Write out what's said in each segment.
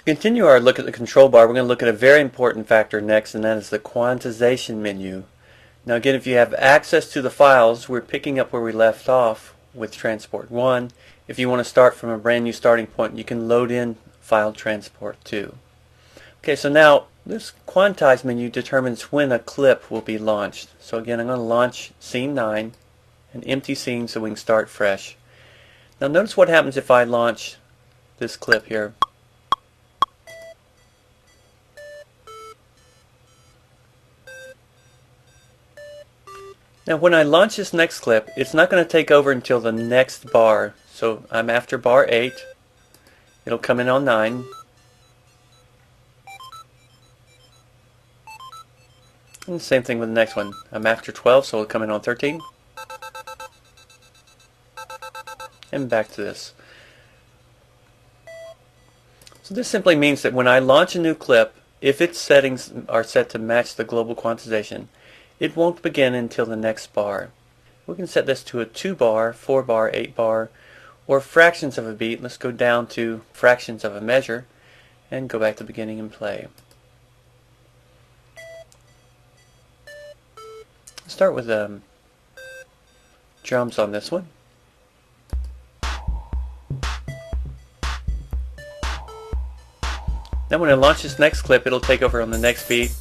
To continue our look at the control bar, we're going to look at a very important factor next, and that is the quantization menu. Now again, if you have access to the files, we're picking up where we left off with transport 1. If you want to start from a brand new starting point, you can load in file transport 2. Okay, so now this Quantize menu determines when a clip will be launched. So again, I'm going to launch scene 9, an empty scene, so we can start fresh. Now notice what happens if I launch this clip here. Now when I launch this next clip, it's not going to take over until the next bar. So I'm after bar 8. It'll come in on 9. And the same thing with the next one. I'm after 12, so it'll come in on 13. And back to this. So this simply means that when I launch a new clip, if its settings are set to match the global quantization, it won't begin until the next bar. We can set this to a 2 bar, 4 bar, 8 bar, or fractions of a beat. Let's go down to fractions of a measure and go back to beginning and play. Start with drums on this one. Then when I launch this next clip, it'll take over on the next beat.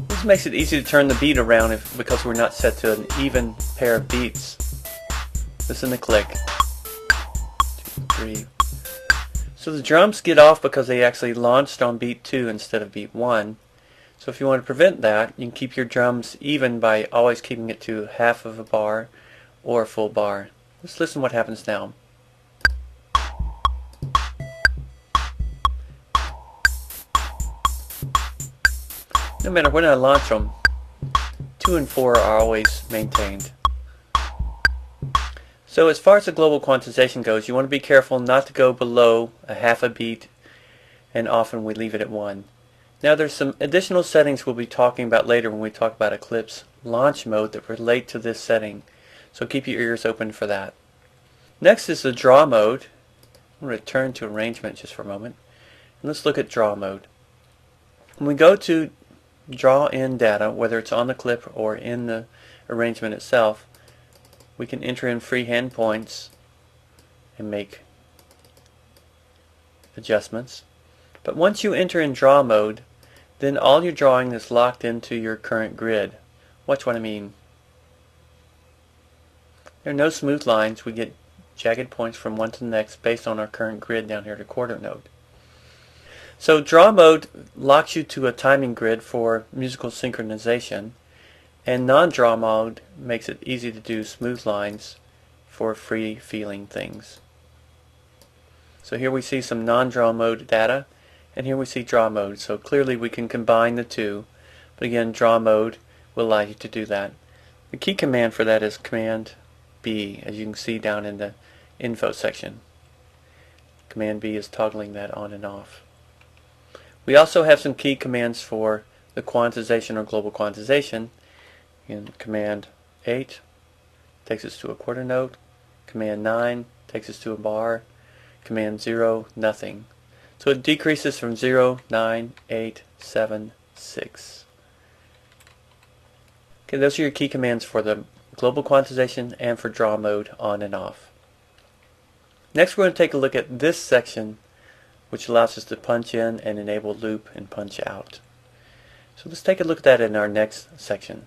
This makes it easy to turn the beat around because we're not set to an even pair of beats. Listen to the click. 2, 3. So the drums get off because they actually launched on beat 2 instead of beat 1. So if you want to prevent that, you can keep your drums even by always keeping it to half of a bar or a full bar. Let's listen to what happens now. No matter when I launch them, 2 and 4 are always maintained. So as far as the global quantization goes, you want to be careful not to go below a half a beat, and often we leave it at 1. Now there's some additional settings we'll be talking about later when we talk about a clip's launch mode that relate to this setting. So keep your ears open for that. Next is the draw mode. I'm going to return to arrangement just for a moment. And let's look at draw mode. When we go to draw in data, whether it's on the clip or in the arrangement itself, we can enter in freehand points and make adjustments. But once you enter in draw mode, then all your drawing is locked into your current grid. Watch what I mean. There are no smooth lines. We get jagged points from one to the next based on our current grid down here at a quarter note. So draw mode locks you to a timing grid for musical synchronization, and non-draw mode makes it easy to do smooth lines for free feeling things. So here we see some non-draw mode data, and here we see draw mode. So clearly we can combine the two, but again, draw mode will allow you to do that. The key command for that is Command B, as you can see down in the info section. Command B is toggling that on and off. We also have some key commands for the quantization or global quantization. In Command 8 takes us to a quarter note. Command 9 takes us to a bar. Command 0, nothing. So it decreases from 0, 9, 8, 7, 6. Okay, those are your key commands for the global quantization and for draw mode on and off. Next we're going to take a look at this section, which allows us to punch in and enable loop and punch out. So let's take a look at that in our next section.